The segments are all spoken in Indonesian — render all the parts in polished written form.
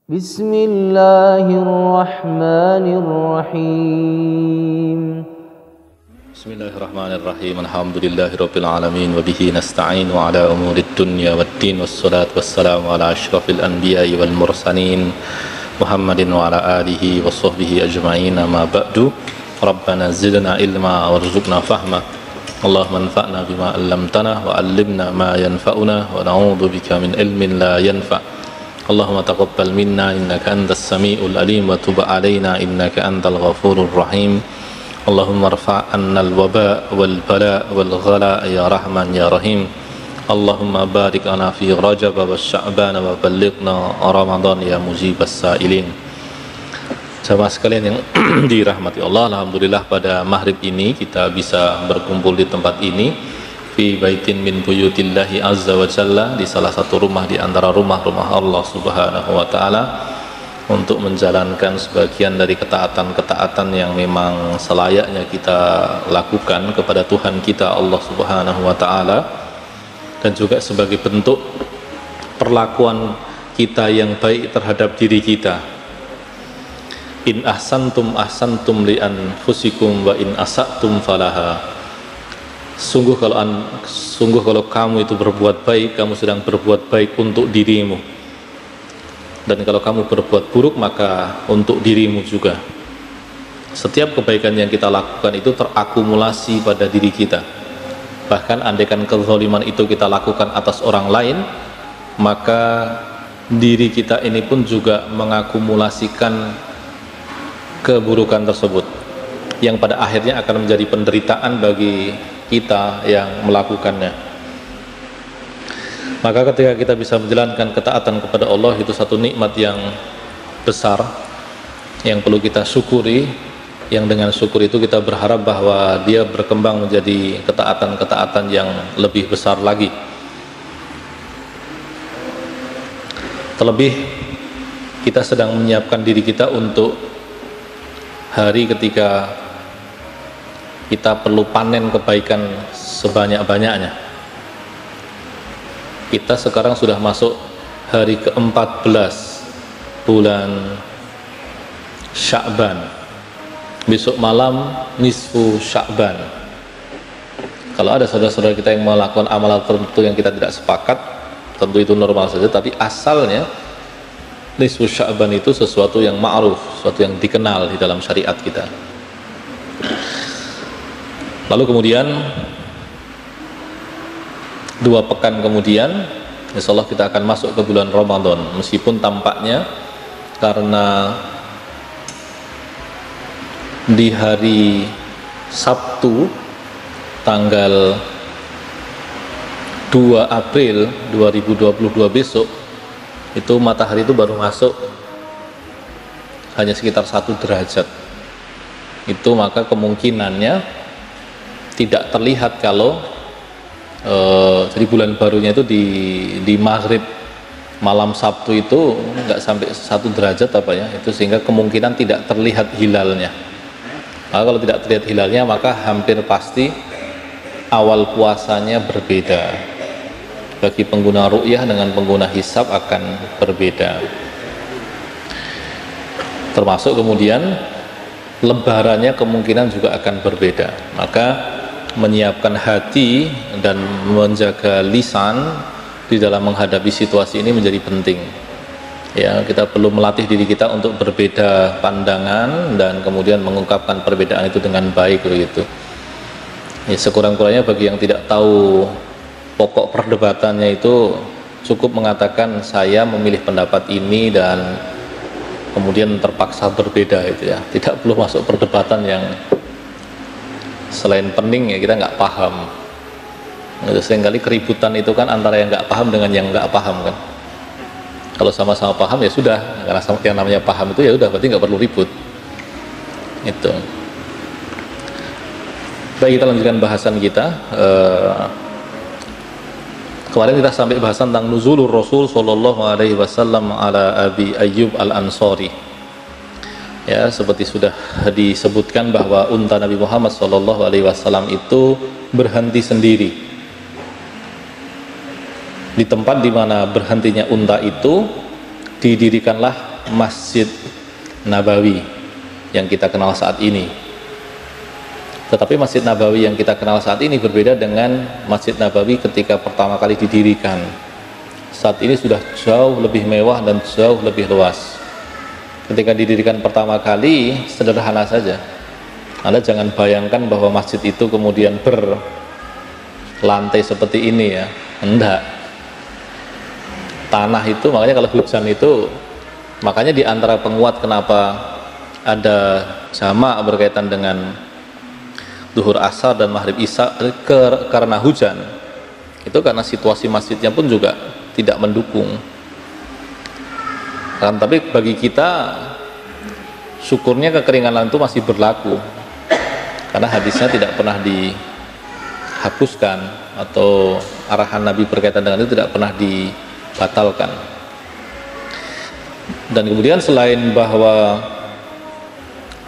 Bismillahirrahmanirrahim. Bismillahirrahmanirrahim. Alhamdulillahirabbil alamin wa bihi nasta'in wa ala umurid dunya waddin wassalatu wassalamu ala asyrafil anbiya'i wal mursalin Muhammadin wa ala alihi wa sahbihi ajma'in. Amma ba'du. Rabbana zidna ilma warzuqna fahma. Allahumma anfa'na bima 'allamtana wa 'allimna ma yanfa'una wa na'udzu bika min ilmin la yanfa'. Allahumma taqabbal minna innaka antas samiul alim wa tub 'alaina innaka antal ghafurur rahim. Allahumma rfa' 'anna al-waba' wal bala' wal ghala' ya rahman ya rahim. Allahumma barik lana fi Rajab wa Sya'ban wa ballighna Ramadan ya mujibas sa'ilin. Jamaah sekalian yang dirahmati Allah, alhamdulillah pada maghrib ini kita bisa berkumpul di tempat ini fi baitin min buyutillahi azza wa jalla, di salah satu rumah di antara rumah-rumah Allah subhanahu wa ta'ala, untuk menjalankan sebagian dari ketaatan-ketaatan yang memang selayaknya kita lakukan kepada Tuhan kita Allah subhanahu wa ta'ala, dan juga sebagai bentuk perlakuan kita yang baik terhadap diri kita. In ahsantum ahsantum li anfusikum wa in asatum falaha. Sungguh kalau kamu itu berbuat baik, kamu sedang berbuat baik untuk dirimu, dan kalau kamu berbuat buruk maka untuk dirimu juga. Setiap kebaikan yang kita lakukan itu terakumulasi pada diri kita. Bahkan andaikan kezaliman itu kita lakukan atas orang lain, maka diri kita ini pun juga mengakumulasikan keburukan tersebut, yang pada akhirnya akan menjadi penderitaan bagi kita yang melakukannya. Maka ketika kita bisa menjalankan ketaatan kepada Allah, itu satu nikmat yang besar yang perlu kita syukuri, yang dengan syukur itu kita berharap bahwa dia berkembang menjadi ketaatan-ketaatan yang lebih besar lagi. Terlebih kita sedang menyiapkan diri kita untuk hari ketika kita perlu panen kebaikan sebanyak-banyaknya. Kita sekarang sudah masuk hari ke-14 bulan Sya'ban. Besok malam nisfu Sya'ban. Kalau ada saudara-saudara kita yang melakukan amalan tertentu yang kita tidak sepakat, tentu itu normal saja, tapi asalnya nisfu Sya'ban itu sesuatu yang ma'ruf, sesuatu yang dikenal di dalam syariat kita. Lalu kemudian 2 pekan kemudian insyaallah kita akan masuk ke bulan Ramadan, meskipun tampaknya karena di hari Sabtu tanggal 2 April 2022 besok itu matahari itu baru masuk hanya sekitar 1 derajat. Itu maka kemungkinannya tidak terlihat kalau jadi bulan barunya itu di maghrib malam Sabtu itu nggak sampai 1 derajat apa ya, itu sehingga kemungkinan tidak terlihat hilalnya. Maka kalau tidak terlihat hilalnya maka hampir pasti awal puasanya berbeda. Bagi pengguna ru'yah dengan pengguna hisab akan berbeda. Termasuk kemudian lebarannya kemungkinan juga akan berbeda. Maka menyiapkan hati dan menjaga lisan di dalam menghadapi situasi ini menjadi penting. Ya, kita perlu melatih diri kita untuk berbeda pandangan dan kemudian mengungkapkan perbedaan itu dengan baik begitu. Ya, sekurang-kurangnya bagi yang tidak tahu pokok perdebatannya itu cukup mengatakan saya memilih pendapat ini dan kemudian terpaksa berbeda itu ya. Tidak perlu masuk perdebatan yang selain pening ya kita nggak paham. Seringkali keributan itu kan antara yang nggak paham dengan yang nggak paham kan. Kalau sama-sama paham ya sudah, karena yang namanya paham itu ya udah, berarti nggak perlu ribut. Itu. Baik, kita lanjutkan bahasan kita. Kemarin kita sampai bahasan tentang nuzulur Rasul sallallahu alaihi wasallam ala Abi Ayyub Al-Ansari. Ya, seperti sudah disebutkan bahwa unta Nabi Muhammad sallallahu alaihi wasallam itu berhenti sendiri. Di tempat di mana berhentinya unta itu didirikanlah Masjid Nabawi yang kita kenal saat ini. Tetapi Masjid Nabawi yang kita kenal saat ini berbeda dengan Masjid Nabawi ketika pertama kali didirikan. Saat ini sudah jauh lebih mewah dan jauh lebih luas. Ketika didirikan pertama kali sederhana saja. Anda jangan bayangkan bahwa masjid itu kemudian berlantai seperti ini ya. Enggak. Tanah itu, makanya kalau hujan itu, makanya di antara penguat kenapa ada jamak berkaitan dengan Zuhur Asar dan Maghrib Isya karena hujan. Itu karena situasi masjidnya pun juga tidak mendukung. Tapi bagi kita syukurnya kekeringan itu masih berlaku, karena hadisnya tidak pernah dihapuskan atau arahan Nabi berkaitan dengan itu tidak pernah dibatalkan. Dan kemudian selain bahwa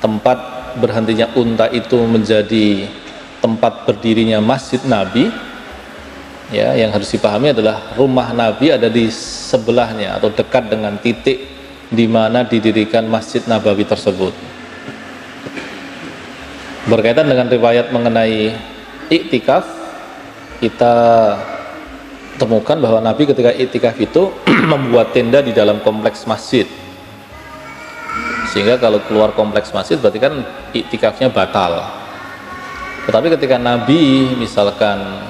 tempat berhentinya unta itu menjadi tempat berdirinya Masjid Nabi, ya, yang harus dipahami adalah rumah Nabi ada di sebelahnya atau dekat dengan titik di mana didirikan Masjid Nabawi tersebut. Berkaitan dengan riwayat mengenai iktikaf, kita temukan bahwa Nabi ketika iktikaf itu membuat tenda di dalam kompleks masjid, sehingga kalau keluar kompleks masjid berarti kan iktikafnya batal. Tetapi ketika Nabi misalkan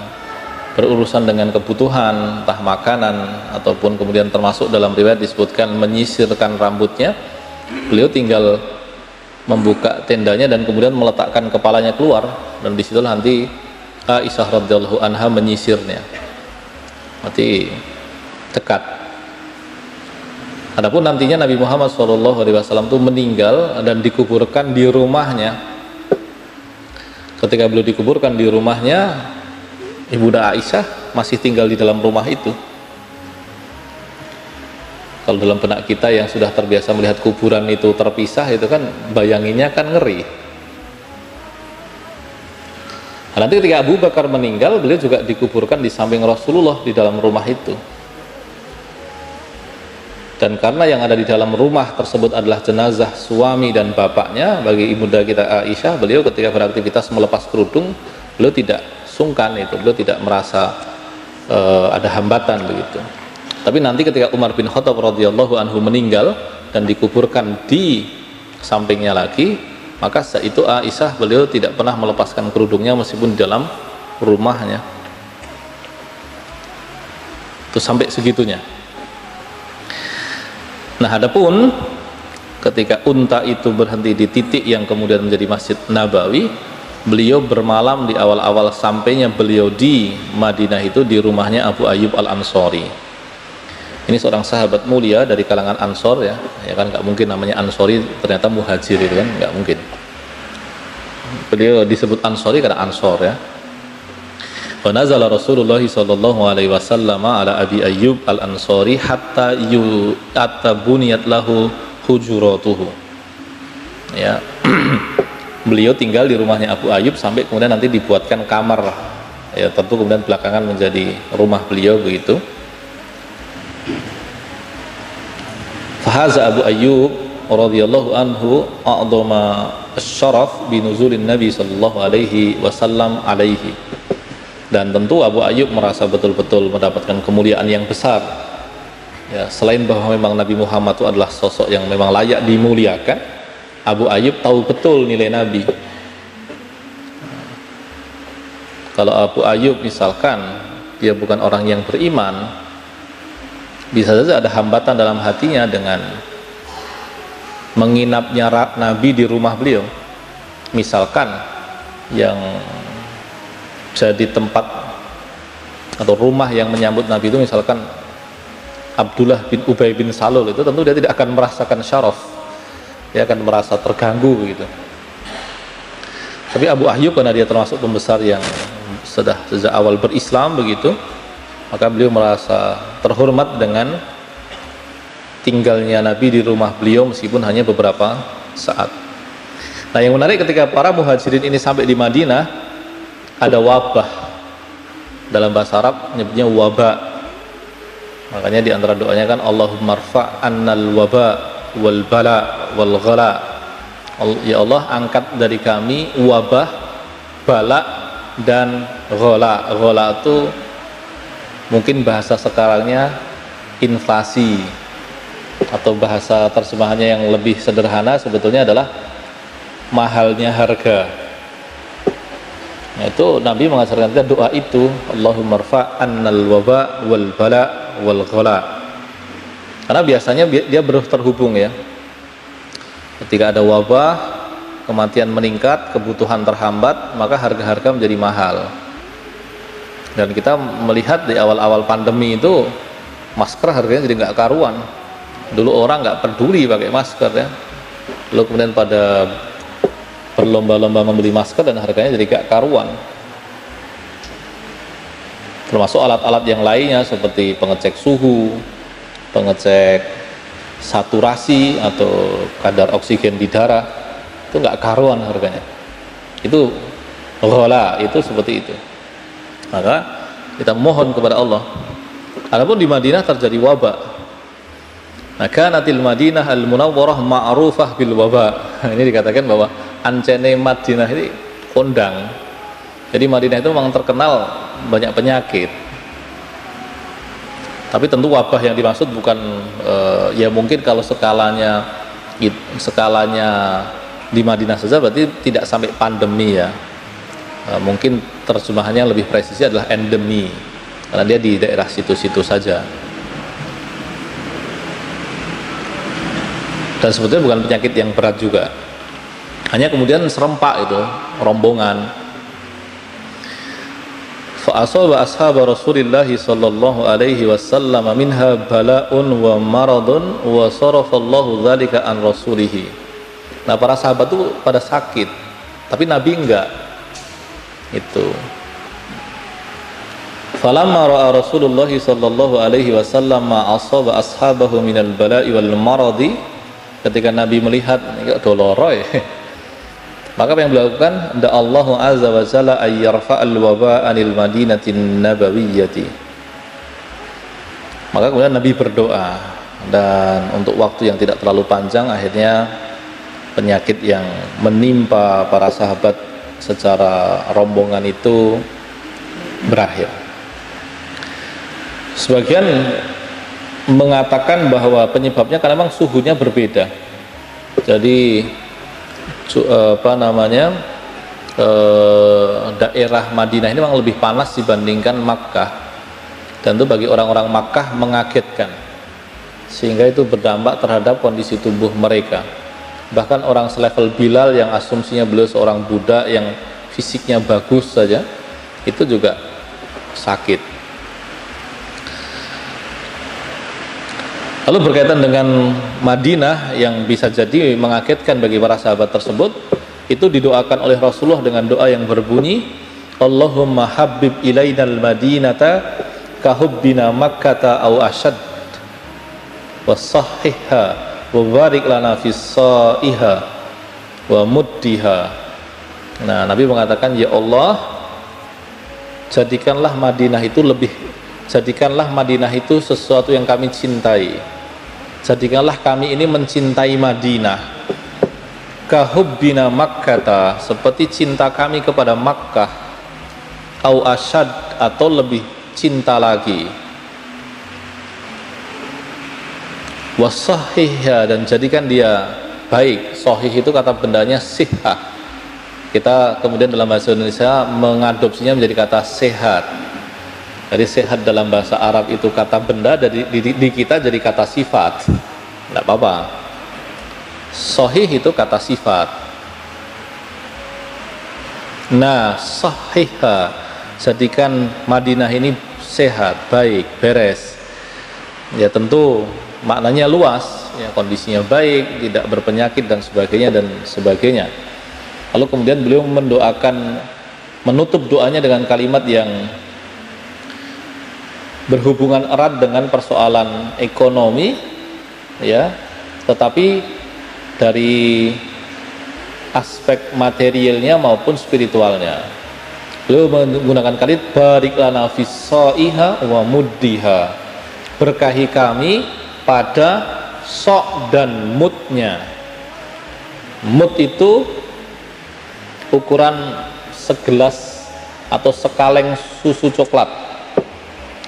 berurusan dengan kebutuhan entah makanan ataupun kemudian termasuk dalam riwayat disebutkan menyisirkan rambutnya, beliau tinggal membuka tendanya dan kemudian meletakkan kepalanya keluar, dan disitu nanti Aisyah radhiyallahu anha menyisirnya. Berarti dekat. Adapun nantinya Nabi Muhammad SAW itu meninggal dan dikuburkan di rumahnya. Ketika beliau dikuburkan di rumahnya, Ibunda Aisyah masih tinggal di dalam rumah itu. Kalau dalam benak kita yang sudah terbiasa melihat kuburan itu terpisah, itu kan bayanginnya kan ngeri. Nah, nanti ketika Abu Bakar meninggal, beliau juga dikuburkan di samping Rasulullah di dalam rumah itu. Dan karena yang ada di dalam rumah tersebut adalah jenazah suami dan bapaknya, bagi ibunda kita Aisyah, beliau ketika beraktivitas melepas kerudung, beliau tidak sungkan itu, beliau tidak merasa ada hambatan begitu. Tapi nanti ketika Umar bin Khattab radhiyallahu anhu meninggal dan dikuburkan di sampingnya lagi, maka saat itu Aisyah beliau tidak pernah melepaskan kerudungnya meskipun di dalam rumahnya. Itu sampai segitunya. Nah, adapun ketika unta itu berhenti di titik yang kemudian menjadi Masjid Nabawi, beliau bermalam di awal-awal sampainya beliau di Madinah itu di rumahnya Abu Ayyub Al-Ansori. Ini seorang sahabat mulia dari kalangan Ansor, ya kan, nggak mungkin namanya Ansori ternyata muhajir, itu kan nggak mungkin. Beliau disebut Ansori karena Ansor, ya. Wa nazala Rasulullah sallallahu alaihi wasallam ala Abi Ayyub Al-Ansori hatta buniyat lahu hujuratuhu. Ya. Beliau tinggal di rumahnya Abu Ayyub sampai kemudian nanti dibuatkan kamar, ya, tentu kemudian belakangan menjadi rumah beliau begitu. Fahaza Abu Ayyub radhiyallahu anhu a'dhama asy-syaraf bi nuzulin Nabi sallallahu alaihi wasallam alaihi. Dan tentu Abu Ayyub merasa betul-betul mendapatkan kemuliaan yang besar. Ya, selain bahwa memang Nabi Muhammad itu adalah sosok yang memang layak dimuliakan, Abu Ayyub tahu betul nilai Nabi. Kalau Abu Ayyub misalkan dia bukan orang yang beriman, bisa saja ada hambatan dalam hatinya dengan menginapnya Nabi di rumah beliau. Misalkan yang jadi tempat atau rumah yang menyambut Nabi itu misalkan Abdullah bin Ubay bin Salul, itu tentu dia tidak akan merasakan syaraf, dia akan merasa terganggu begitu. Tapi Abu Ayyub karena dia termasuk pembesar yang sudah sejak awal berislam begitu, maka beliau merasa terhormat dengan tinggalnya Nabi di rumah beliau meskipun hanya beberapa saat. Nah, yang menarik ketika para muhajirin ini sampai di Madinah, ada wabah, dalam bahasa Arab menyebutnya wabah. Makanya di antara doanya kan Allahumma rfa' annal waba wal bala wal ghala. Ya Allah, angkat dari kami wabah, bala dan ghala. Ghala itu mungkin bahasa sekarangnya inflasi, atau bahasa terjemahannya yang lebih sederhana sebetulnya adalah mahalnya harga. Nah, itu Nabi mengajarkan kita doa itu, Allahumma rfa' annal waba wal bala wal ghala. Karena biasanya dia terhubung ya. Ketika ada wabah, kematian meningkat, kebutuhan terhambat, maka harga-harga menjadi mahal. Dan kita melihat di awal-awal pandemi itu masker harganya jadi nggak karuan. Dulu orang nggak peduli pakai masker ya. Lalu kemudian pada berlomba-lomba membeli masker dan harganya jadi nggak karuan. Termasuk alat-alat yang lainnya seperti pengecek suhu, pengecek saturasi atau kadar oksigen di darah, itu nggak karuan harganya. Itu ghala, itu seperti itu. Maka kita mohon kepada Allah. Adapun di Madinah terjadi wabah. Maka natil Madinah al-Munawwarah ma'rufah bil wabah. Ini dikatakan bahwa ancene Madinah ini kondang. Jadi Madinah itu memang terkenal banyak penyakit. Tapi tentu wabah yang dimaksud bukan ya mungkin kalau skalanya di Madinah saja berarti tidak sampai pandemi ya. Mungkin terjemahannya lebih presisi adalah endemi, karena dia di daerah situ-situ saja. Dan sebetulnya bukan penyakit yang berat juga, hanya kemudian serempak itu, rombongan. Fa'asaba ashab Rasulillah sallallahu alaihi wasallam minha bala'un wa maradun wa sarafallahu dzalika an rasulih. Nah, para sahabat itu pada sakit, tapi Nabi enggak. Itu. Falamma ra'a Rasulullah sallallahu alaihi wasallam ma asaba ashabahu minal bala'i wal maradi, ketika Nabi melihat ini doloroy, maka apa yang dilakukan? Da Allahu azza wa jalla ay yarfa'al waba anil madinatin nabawiyyati. Maka kemudian Nabi berdoa, dan untuk waktu yang tidak terlalu panjang akhirnya penyakit yang menimpa para sahabat secara rombongan itu berakhir. Sebagian mengatakan bahwa penyebabnya karena memang suhunya berbeda. Jadi daerah Madinah ini memang lebih panas dibandingkan Makkah, dan itu bagi orang-orang Makkah mengagetkan, sehingga itu berdampak terhadap kondisi tubuh mereka. Bahkan orang selevel Bilal yang asumsinya beliau seorang budak yang fisiknya bagus saja, itu juga sakit. Lalu berkaitan dengan Madinah yang bisa jadi mengagetkan bagi para sahabat tersebut, itu didoakan oleh Rasulullah dengan doa yang berbunyi, Allahumma habib ilainal madinata kahubbina makkata au ashad wasahihha wa barik lana fissaiha wa muddiha. Nah, Nabi mengatakan, ya Allah, jadikanlah Madinah itu sesuatu yang kami cintai. Jadikanlah kami ini mencintai Madinah. Kahubbina makkata, seperti cinta kami kepada Makkah. Au asyad, atau lebih cinta lagi. Wasahihha, dan jadikan dia baik. Sahih itu kata bendanya sihah. Kita kemudian dalam bahasa Indonesia mengadopsinya menjadi kata sehat. Jadi sehat dalam bahasa Arab itu kata benda, di kita jadi kata sifat. Tidak apa-apa. Sahih itu kata sifat. Nah, sahihha, jadikan Madinah ini sehat, baik, beres. Ya tentu maknanya luas, ya kondisinya baik, tidak berpenyakit dan sebagainya. Lalu kemudian beliau mendoakan, menutup doanya dengan kalimat yang berhubungan erat dengan persoalan ekonomi, ya, tetapi dari aspek materialnya maupun spiritualnya. Beliau menggunakan kalimat barik lana fissaiha wa muddiha. berkahi kami pada sok dan mudnya. Mud itu ukuran segelas atau sekaleng susu coklat,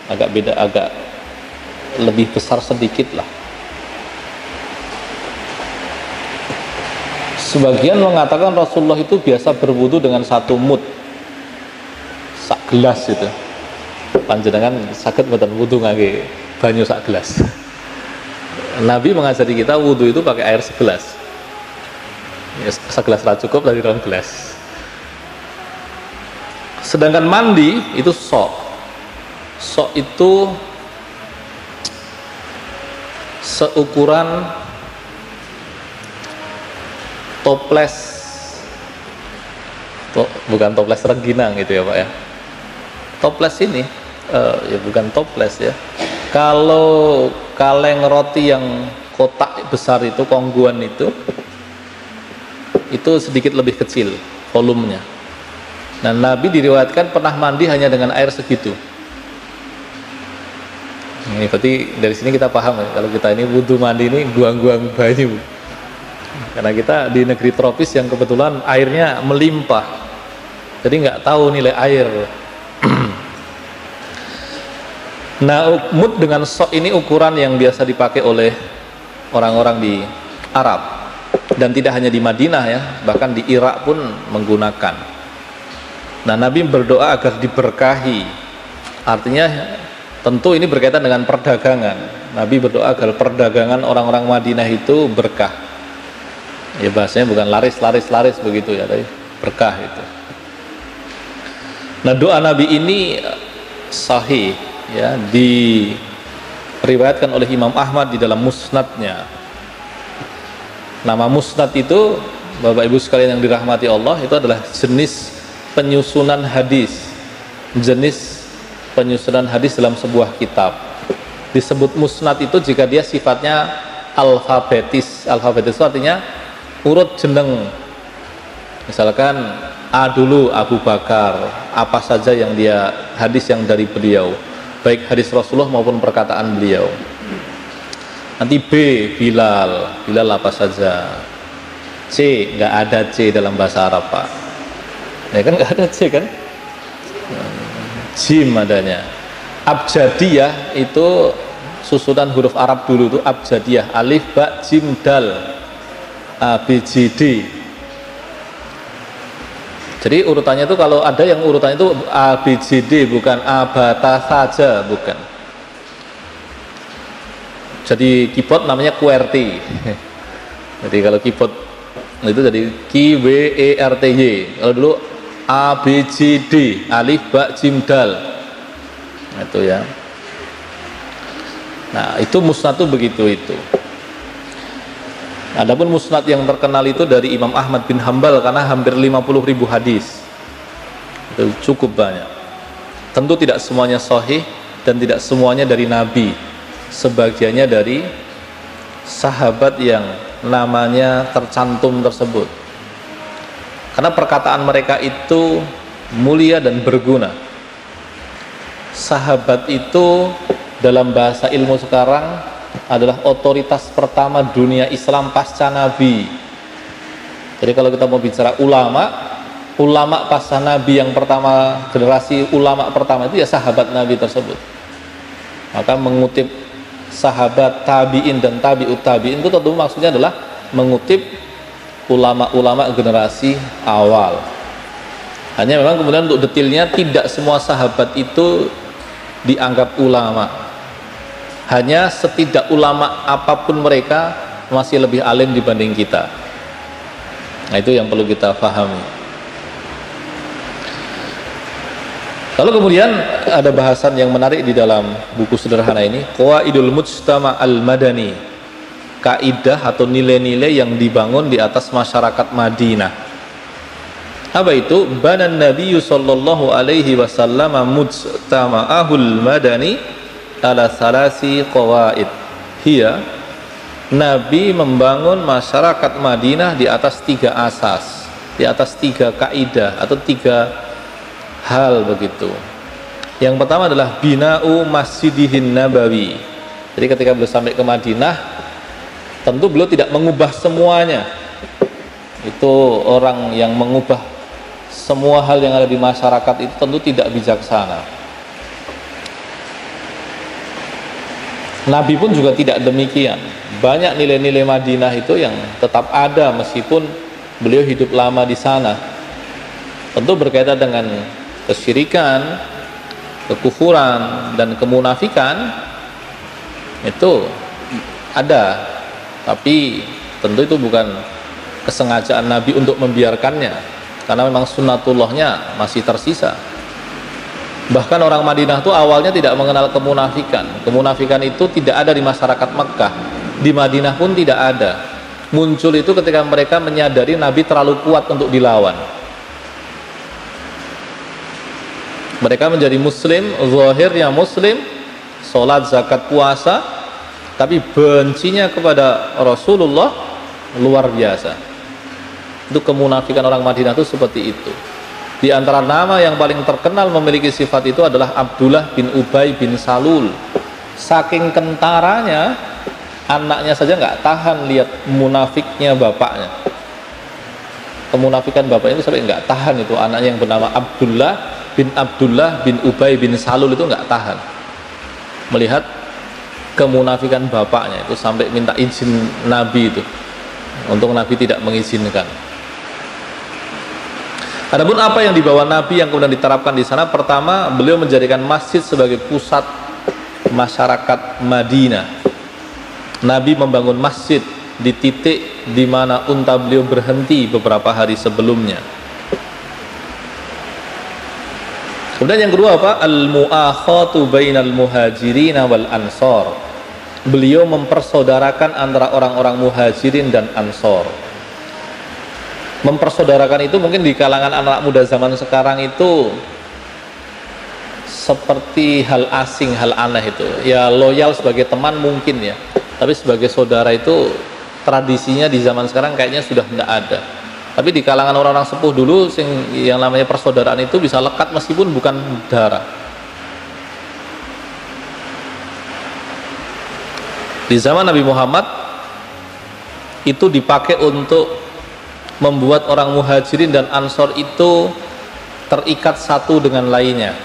agak beda, agak lebih besar sedikit lah. Sebagian mengatakan Rasulullah itu biasa berwudu dengan 1 mud, sak gelas itu. Panjenengan saged mboten wudu ngangge banyu sak gelas. Nabi mengajari kita wudu itu pakai air segelas. Ya, segelas lah cukup, dari 2 gelas. Sedangkan mandi itu sok. Sok itu seukuran toples, bukan toples rengginang gitu ya Pak ya. Toples ini ya bukan toples ya. Kalau kaleng roti yang kotak besar itu, kongguan itu sedikit lebih kecil volumenya. Nah, Nabi diriwayatkan pernah mandi hanya dengan air segitu. Ini berarti dari sini kita paham ya, kalau kita ini wudu mandi ini buang-buang banyu. Karena kita di negeri tropis yang kebetulan airnya melimpah, jadi nggak tahu nilai air. Nah, mud dengan sok ini ukuran yang biasa dipakai oleh orang-orang di Arab, dan tidak hanya di Madinah ya, bahkan di Irak pun menggunakan. Nah, Nabi berdoa agar diberkahi, artinya tentu ini berkaitan dengan perdagangan. Nabi berdoa agar perdagangan orang-orang Madinah itu berkah. Ya bahasanya bukan laris begitu ya, tapi berkah itu. Nah, doa Nabi ini sahih ya, diriwayatkan oleh Imam Ahmad di dalam musnadnya. Nama musnad itu, Bapak Ibu sekalian yang dirahmati Allah, itu adalah jenis penyusunan hadis. Jenis penyusunan hadis dalam sebuah kitab. Disebut musnad itu jika dia sifatnya alfabetis. Alfabetis itu artinya urut jeneng. Misalkan A dulu Abu Bakar, apa saja yang dia hadis yang dari beliau, baik hadis Rasulullah maupun perkataan beliau. Nanti B Bilal apa saja. C nggak ada C dalam bahasa Arab Pak. Ya kan nggak ada C kan? Jim adanya. Abjadiyah itu susunan huruf Arab dulu itu abjadiyah, alif ba jim dal. A, B, C, D. Jadi urutannya itu kalau ada yang urutannya itu A, B, C, D, bukan A, bata saja, bukan. Jadi keyboard namanya QWERTY. Jadi kalau keyboard itu jadi Q, W, E, R, T, Y. Kalau dulu A, B, C, D, alif, ba, jim, dal. Nah, itu ya. Nah, itu musnad itu begitu itu. Adapun musnad yang terkenal itu dari Imam Ahmad bin Hambal, karena hampir 50.000 hadis. Itu cukup banyak. Tentu tidak semuanya sahih dan tidak semuanya dari Nabi. Sebagiannya dari sahabat yang namanya tercantum tersebut. Karena perkataan mereka itu mulia dan berguna. Sahabat itu dalam bahasa ilmu sekarang adalah otoritas pertama dunia Islam pasca Nabi. Jadi kalau kita mau bicara ulama pasca Nabi yang pertama, generasi ulama pertama itu ya sahabat Nabi tersebut. Maka mengutip sahabat, tabi'in dan tabi'ut tabi'in itu tentu maksudnya adalah mengutip ulama-ulama generasi awal. Hanya memang kemudian untuk detailnya tidak semua sahabat itu dianggap ulama. Hanya setidak ulama apapun mereka masih lebih alim dibanding kita. Nah, itu yang perlu kita pahami. Lalu kemudian ada bahasan yang menarik di dalam buku sederhana ini, Qawaidul Mujtama' al-Madani, kaidah atau nilai-nilai yang dibangun di atas masyarakat Madinah. Apa itu? Banan Nabi sallallahu alaihi wasallam mujtama'ahul madani ala salasi qawaid. Hiya, Nabi membangun masyarakat Madinah di atas 3 asas, di atas 3 kaidah atau 3 hal begitu. Yang pertama adalah bina'u masjidihin nabawi, Jadi ketika beliau sampai ke Madinah, tentu beliau tidak mengubah semuanya. Itu orang yang mengubah semua hal yang ada di masyarakat itu tentu tidak bijaksana. Nabi pun juga tidak demikian. Banyak nilai-nilai Madinah itu yang tetap ada meskipun beliau hidup lama di sana. Tentu berkaitan dengan kesyirikan, kekufuran, dan kemunafikan itu ada, tapi tentu itu bukan kesengajaan Nabi untuk membiarkannya, karena memang sunnatullahnya masih tersisa. Bahkan orang Madinah itu awalnya tidak mengenal kemunafikan. Kemunafikan itu tidak ada di masyarakat Mekkah, di Madinah pun tidak ada. Muncul itu ketika mereka menyadari Nabi terlalu kuat untuk dilawan. Mereka menjadi muslim, zahirnya muslim, sholat, zakat, puasa, tapi bencinya kepada Rasulullah luar biasa. Itu kemunafikan orang Madinah itu seperti itu. Di antara nama yang paling terkenal memiliki sifat itu adalah Abdullah bin Ubay bin Salul. Saking kentaranya, anaknya saja nggak tahan lihat munafiknya bapaknya. Kemunafikan bapaknya itu sampai nggak tahan, itu anaknya yang bernama Abdullah bin Ubay bin Salul itu nggak tahan melihat kemunafikan bapaknya, itu sampai minta izin Nabi itu, untuk Nabi tidak mengizinkan. Adapun apa yang dibawa Nabi yang kemudian diterapkan di sana, pertama beliau menjadikan masjid sebagai pusat masyarakat Madinah. Nabi membangun masjid di titik di mana unta beliau berhenti beberapa hari sebelumnya. Kemudian yang kedua apa? Al-mu'akhatu bainal muhajirin wal ansor. Beliau mempersaudarakan antara orang-orang muhajirin dan ansor. Mempersaudarakan itu mungkin di kalangan anak muda zaman sekarang itu seperti hal asing, hal aneh itu. Ya loyal sebagai teman mungkin ya, tapi sebagai saudara itu tradisinya di zaman sekarang kayaknya sudah tidak ada. Tapi di kalangan orang-orang sepuh dulu yang namanya persaudaraan itu bisa lekat meskipun bukan darah. Di zaman Nabi Muhammad itu dipakai untuk membuat orang muhajirin dan ansor itu terikat satu dengan lainnya.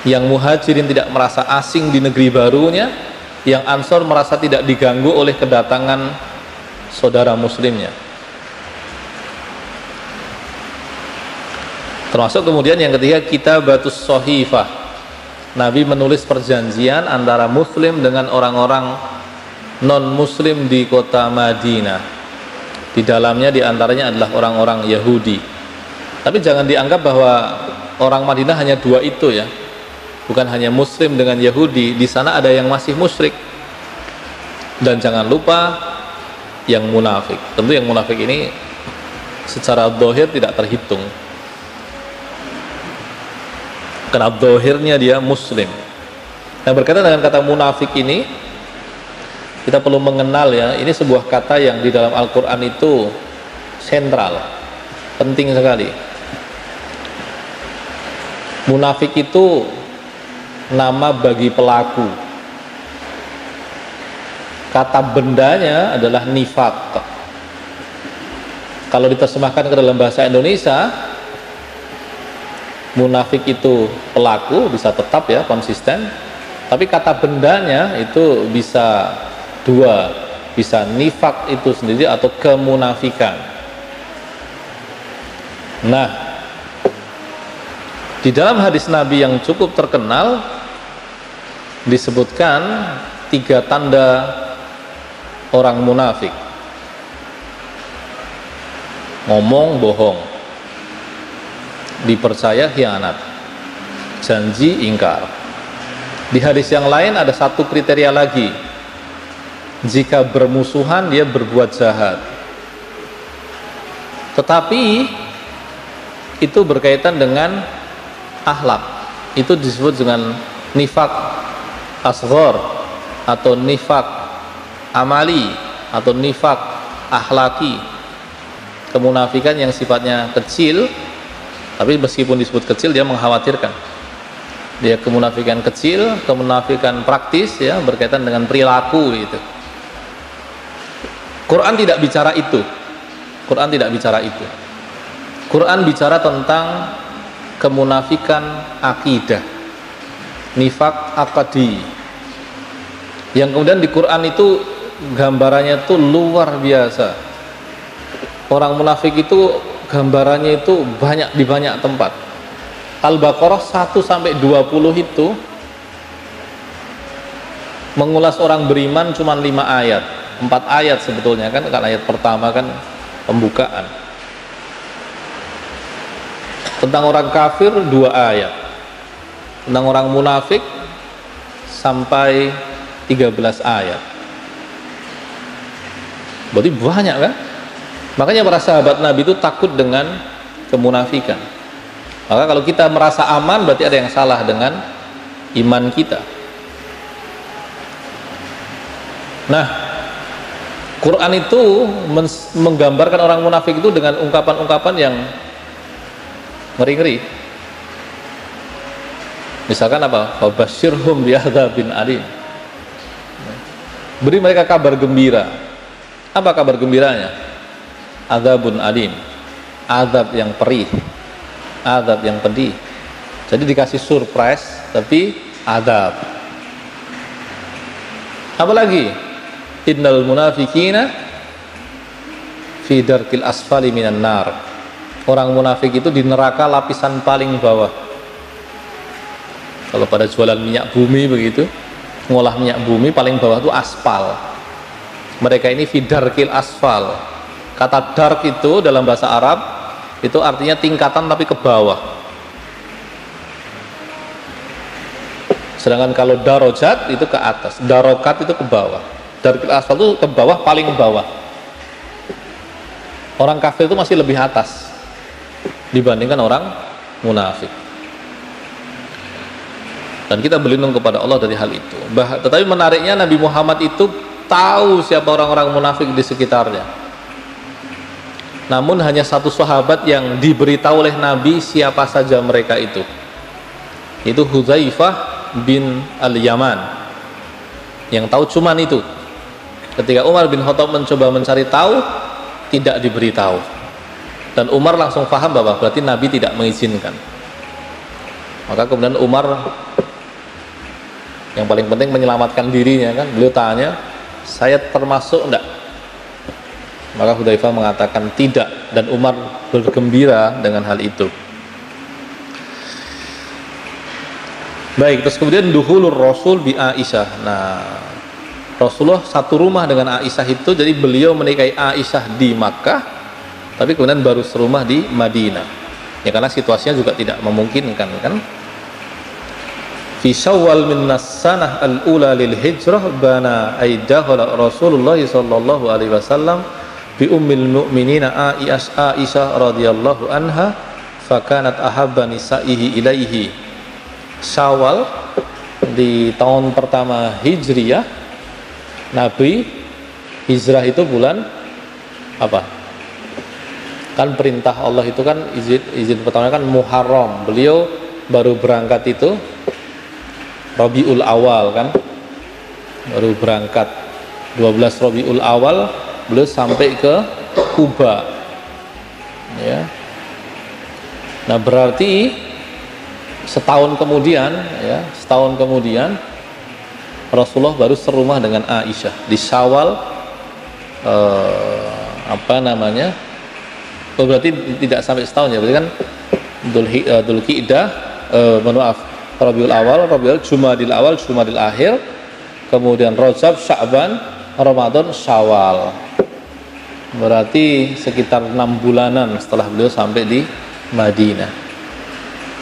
Yang muhajirin tidak merasa asing di negeri barunya, yang ansor merasa tidak diganggu oleh kedatangan saudara muslimnya. Termasuk kemudian yang ketiga, kitabatus shahifah. Nabi menulis perjanjian antara muslim dengan orang-orang non muslim di kota Madinah. Di dalamnya diantaranya adalah orang-orang Yahudi. Tapi jangan dianggap bahwa orang Madinah hanya dua itu ya, bukan hanya muslim dengan Yahudi. Di sana ada yang masih musyrik, dan jangan lupa yang munafik. Tentu yang munafik ini secara zahir tidak terhitung, karena zahirnya dia muslim. Nah, berkaitan dengan kata munafik ini, kita perlu mengenal ya, ini sebuah kata yang di dalam Al-Quran itu sentral, penting sekali. Munafik itu nama bagi pelaku. Kata bendanya adalah nifaq. Kalau diterjemahkan ke dalam bahasa Indonesia, munafik itu pelaku, bisa tetap ya, konsisten. Tapi kata bendanya itu bisa dua, bisa nifak itu sendiri atau kemunafikan. Nah, di dalam hadis Nabi yang cukup terkenal disebutkan 3 tanda orang munafik. Ngomong bohong, dipercaya khianat, janji ingkar. Di hadis yang lain ada satu kriteria lagi, jika bermusuhan dia berbuat jahat. Tetapi itu berkaitan dengan akhlak, itu disebut dengan nifak asghar atau nifak amali atau nifak akhlaki, kemunafikan yang sifatnya kecil, tapi meskipun disebut kecil dia mengkhawatirkan. Dia kemunafikan kecil, kemunafikan praktis ya, berkaitan dengan perilaku gitu. Quran tidak bicara itu. Quran tidak bicara itu. Quran bicara tentang kemunafikan akidah, nifak akadi, yang kemudian di Quran itu gambarannya itu luar biasa. Orang munafik itu gambarannya itu banyak di banyak tempat. Al-Baqarah 1 sampai 20 itu mengulas orang beriman cuma 5 ayat, 4 ayat sebetulnya kan ayat pertama kan pembukaan. Tentang orang kafir 2 ayat, tentang orang munafik sampai 13 ayat. Berarti banyak kan? Makanya para sahabat Nabi itu takut dengan kemunafikan. Maka kalau kita merasa aman, berarti ada yang salah dengan iman kita. Nah, Quran itu menggambarkan orang munafik itu dengan ungkapan-ungkapan yang ngeri-ngeri. Misalkan apa? Fabasyirhum bi'adzabin alim. Beri mereka kabar gembira. Apa kabar gembiranya? Adzabun alim. Azab yang perih, azab yang pedih. Jadi dikasih surprise tapi azab. Apalagi? Innal munafikina fi darkil asfali minan nar. Orang munafik itu di neraka lapisan paling bawah. Kalau pada jualan minyak bumi begitu, ngolah minyak bumi paling bawah itu aspal. Mereka ini fi darkil asfal. Kata dark itu dalam bahasa Arab itu artinya tingkatan tapi ke bawah. Sedangkan kalau darajat itu ke atas, darokat itu ke bawah. Darkil asfal itu ke bawah, paling bawah. Orang kafir itu masih lebih atas dibandingkan orang munafik. Dan kita berlindung kepada Allah dari hal itu. Tetapi menariknya Nabi Muhammad itu tahu siapa orang-orang munafik di sekitarnya. Namun hanya satu sahabat yang diberitahu oleh Nabi siapa saja mereka itu. Itu Hudzaifah bin Al-Yaman. Yang tahu cuman itu. Ketika Umar bin Khattab mencoba mencari tahu, tidak diberitahu. Dan Umar langsung paham bahwa berarti Nabi tidak mengizinkan. Maka kemudian Umar yang paling penting menyelamatkan dirinya kan, beliau tanya, saya termasuk enggak? Maka Hudzaifah mengatakan tidak, dan Umar bergembira dengan hal itu. Baik, terus kemudian duhulur Rasul bi Aisyah. Nah, Rasulullah satu rumah dengan Aisyah itu, jadi beliau menikahi Aisyah di Makkah, tapi kemudian baru serumah di Madinah. Ya karena situasinya juga tidak memungkinkan kan. Fi Syawal min as-sanah al-ula lil hijrah bana aidahu Rasulullah sallallahu alaihi wasallam bi ummil mu'minina Aisyah radhiyallahu anha fa kanat ahabba nisa'ihi ilaihi. Syawal di tahun pertama Hijriyah, Nabi hijrah itu bulan apa? Kan perintah Allah itu kan izin pertama kan Muharram. Beliau baru berangkat itu Rabiul Awal kan, baru berangkat 12 Rabiul Awal, beliau sampai ke Kuba ya. Nah berarti setahun kemudian Rasulullah baru serumah dengan Aisyah di Syawal berarti tidak sampai setahun ya, berarti kan Dzulqa'dah, Rabiul Awal, Jumadil Awal, Jumadil Akhir, kemudian Rajab, Sya'ban, Ramadan, Syawal. Berarti sekitar 6 bulanan setelah beliau sampai di Madinah.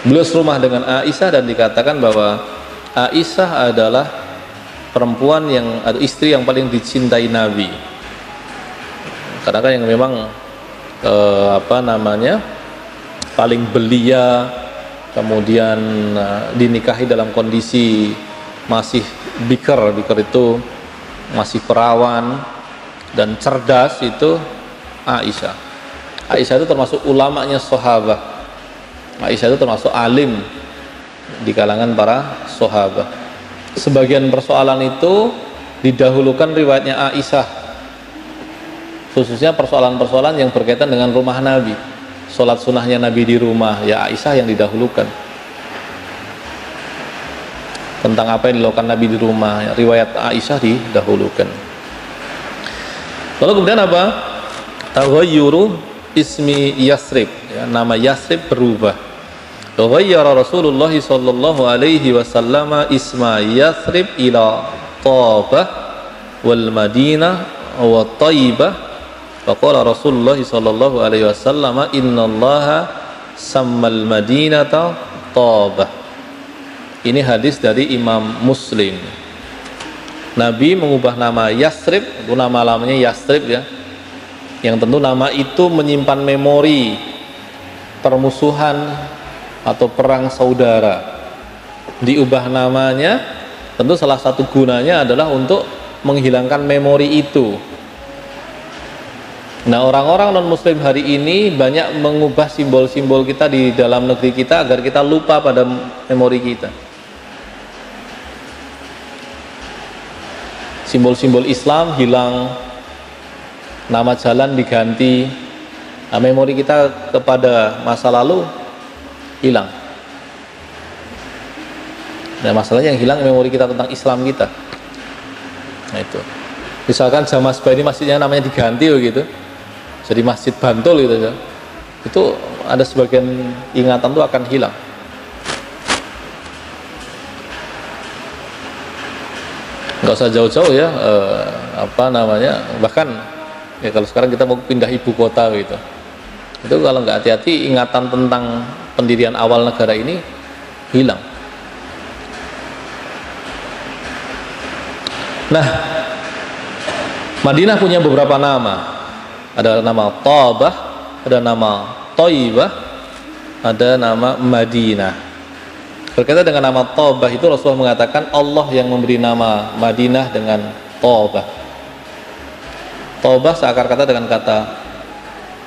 Beliau serumah dengan Aisyah dan dikatakan bahwa Aisyah adalah perempuan atau istri yang paling dicintai Nabi. Karena kan yang memang paling belia, kemudian dinikahi dalam kondisi masih bikr itu masih perawan dan cerdas itu Aisyah. Aisyah itu termasuk ulamanya sahabat. Aisyah itu termasuk alim di kalangan para sahabat. Sebagian persoalan itu didahulukan riwayatnya Aisyah, khususnya persoalan-persoalan yang berkaitan dengan rumah Nabi, sholat sunnahnya Nabi di rumah, ya Aisyah yang didahulukan. Tentang apa yang dilakukan Nabi di rumah, riwayat Aisyah didahulukan. Lalu kemudian apa? Taghayyuru ismi Yasrib, ya, nama Yasrib berubah. Taghayyara Rasulullah sallallahu alaihi wasallam isma Yasrib ila Tabah wal Madinah wa Taibah. Faqala Rasulullah sallallahu alaihi wasallam innallaha sammal madinata Tabah. Ini hadis dari Imam Muslim. Nabi mengubah nama Yasrib, itu nama lamanya Yasrib ya, yang tentu nama itu menyimpan memori permusuhan atau perang saudara. Diubah namanya, tentu salah satu gunanya adalah untuk menghilangkan memori itu. Nah, orang-orang non-muslim hari ini banyak mengubah simbol-simbol kita di dalam negeri kita agar kita lupa pada memori kita. Simbol-simbol Islam hilang, nama jalan diganti, nah, memori kita kepada masa lalu hilang. Nah, masalahnya yang hilang memori kita tentang Islam kita. Nah itu, misalkan Jamaah Masjid ini masjidnya namanya diganti gitu, jadi Masjid Bantul gitu ya. Itu ada sebagian ingatan itu akan hilang. Nggak usah jauh-jauh ya, bahkan ya kalau sekarang kita mau pindah ibu kota gitu, itu kalau nggak hati-hati ingatan tentang pendirian awal negara ini hilang. Nah, Madinah punya beberapa nama. Ada nama Tabah, ada nama Taibah, ada nama Madinah. Berkaitan dengan nama Tabah itu Rasulullah mengatakan Allah yang memberi nama Madinah dengan Tabah. Tabah seakar kata dengan kata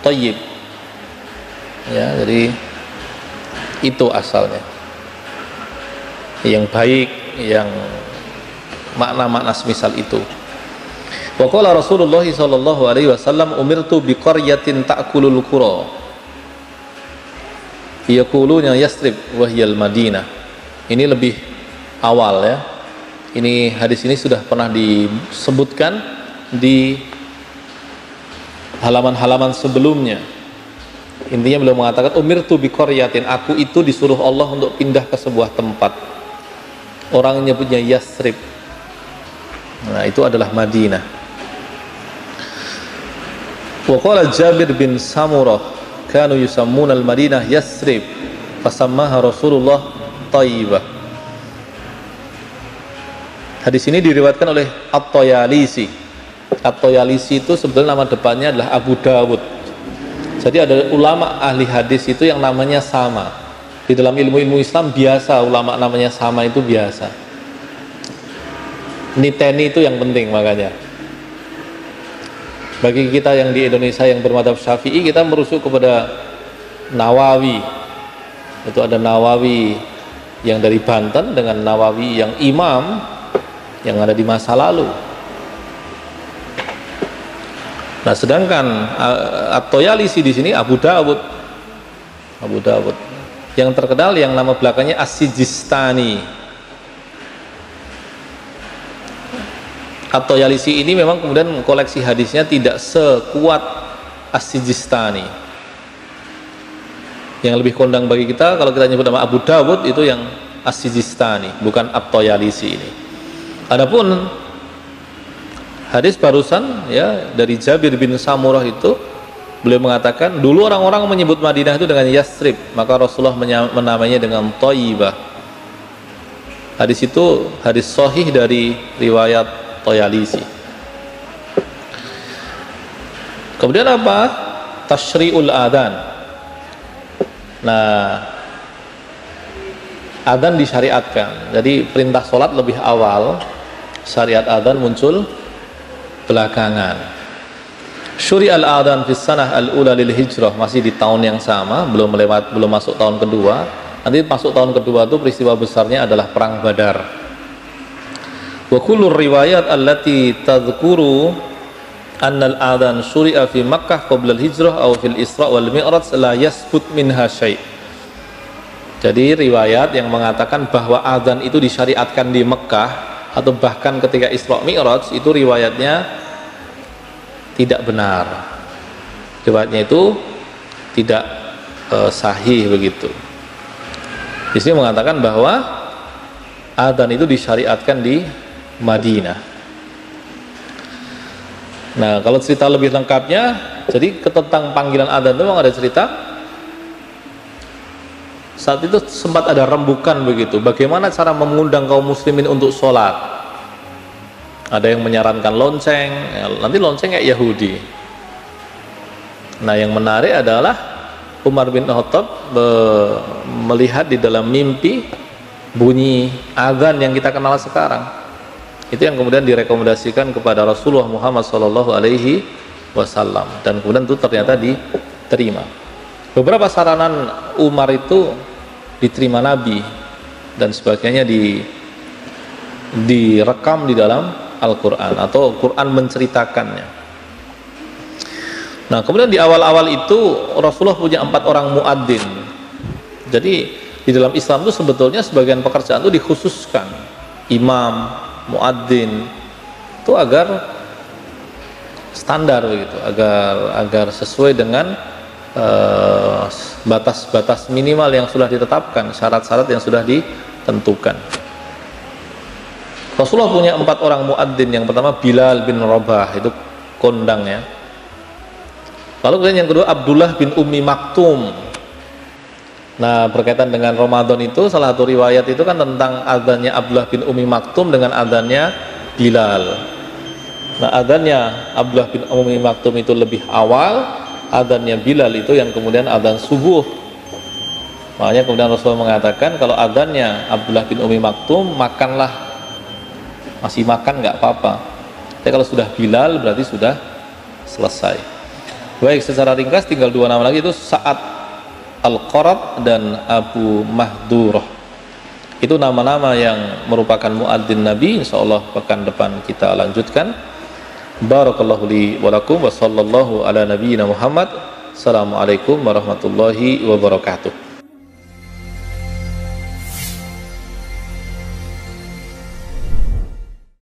Thayyib. Ya, jadi itu asalnya. Yang baik, yang makna-makna semisal itu. Wa qala Rasulullah sallallahu alaihi wasallam umirtu bi qaryatin ta'kulul qura. Yaquluna Yasrib wa hiyal Madinah. Ini lebih awal ya. Ini hadis ini sudah pernah disebutkan di halaman-halaman sebelumnya. Intinya beliau mengatakan umirtu bi qaryatin, aku itu disuruh Allah untuk pindah ke sebuah tempat. Orang nyebutnya Yasrib. Nah, itu adalah Madinah. Wa qala Jabir bin Samurah kanu yusammuna al-Madinah Yasrib fasammaha Rasulullah Taibah. Hadis ini diriwayatkan oleh At-Tayalisi. At-Tayalisi itu sebetulnya nama depannya adalah Abu Dawud. Jadi ada ulama ahli hadis itu yang namanya sama. Di dalam ilmu-ilmu Islam biasa ulama namanya sama, itu biasa. Niteni itu yang penting makanya. Bagi kita yang di Indonesia yang bermadzhab Syafi'i, kita merujuk kepada Nawawi. Itu ada Nawawi yang dari Banten dengan Nawawi yang imam yang ada di masa lalu. Nah, sedangkan At-Tayalisi di sini Abu Dawud. Abu Dawud. Yang terkenal yang nama belakangnya As-Sijistani. At-Tayalisi ini memang kemudian koleksi hadisnya tidak sekuat As-Sijistani. Yang lebih kondang bagi kita kalau kita nyebut nama Abu Dawud itu yang As-Sijistani, bukan At-Tayalisi ini. Adapun hadis barusan ya dari Jabir bin Samurah itu, beliau mengatakan dulu orang-orang menyebut Madinah itu dengan Yasrib, maka Rasulullah menamainya dengan Thayyibah. Hadis itu hadis sahih dari riwayat Tayalisi. Kemudian apa? Tasyri'ul adzan. Nah, adzan disyariatkan. Jadi perintah sholat lebih awal, syariat adzan muncul belakangan. Syuri'al adzan fi sanah al-ula lil hijrah, masih di tahun yang sama, belum masuk tahun kedua. Nanti masuk tahun kedua itu peristiwa besarnya adalah perang Badar. Wa kullu riwayat allati tadhkuru anna al-adhan syuri'a fi Makkah qabla al-hijrah aw fil Isra wal Mi'raj la yasbut minha syai'. Jadi riwayat yang mengatakan bahwa adzan itu disyariatkan di Mekah atau bahkan ketika Isra Mi'raj itu riwayatnya tidak benar. Riwayatnya itu tidak sahih begitu. Di sini mengatakan bahwa adzan itu disyariatkan di Madinah. Nah, kalau cerita lebih lengkapnya, jadi tentang panggilan adzan itu memang ada cerita. Saat itu sempat ada rembukan begitu. Bagaimana cara mengundang kaum muslimin untuk sholat? Ada yang menyarankan lonceng, nanti lonceng kayak Yahudi. Nah, yang menarik adalah Umar bin Khattab melihat di dalam mimpi bunyi adzan yang kita kenal sekarang. Itu yang kemudian direkomendasikan kepada Rasulullah Muhammad SAW, dan kemudian itu ternyata diterima. Beberapa saranan Umar itu diterima Nabi dan sebagainya direkam di dalam Al-Quran atau Quran menceritakannya. Nah, kemudian di awal-awal itu Rasulullah punya 4 orang muadzin. Jadi di dalam Islam itu sebetulnya sebagian pekerjaan itu dikhususkan imam, muadzin itu agar standar begitu, agar sesuai dengan batas-batas minimal yang sudah ditetapkan, syarat-syarat yang sudah ditentukan. Rasulullah punya 4 orang muadzin. Yang pertama Bilal bin Rabah, itu kondangnya. Lalu kemudian yang kedua Abdullah bin Ummi Maktum. Nah, berkaitan dengan Ramadan itu salah satu riwayat itu kan tentang adzannya Abdullah bin Ummi Maktum dengan adzannya Bilal. Nah, adzannya Abdullah bin Ummi Maktum itu lebih awal, adzannya Bilal itu yang kemudian adzan subuh. Makanya kemudian Rasulullah mengatakan kalau adzannya Abdullah bin Ummi Maktum, makanlah, masih makan nggak apa-apa. Tapi kalau sudah Bilal berarti sudah selesai. Baik, secara ringkas tinggal 2 nama lagi, itu Sa'ad Al-Qarat dan Abu Mahdurah. Itu nama-nama yang merupakan muadzin Nabi. Insyaallah pekan depan kita lanjutkan. Barakallahu li wa lakum wa sallallahu ala nabiyyina Muhammad. Assalamualaikum warahmatullahi wabarakatuh.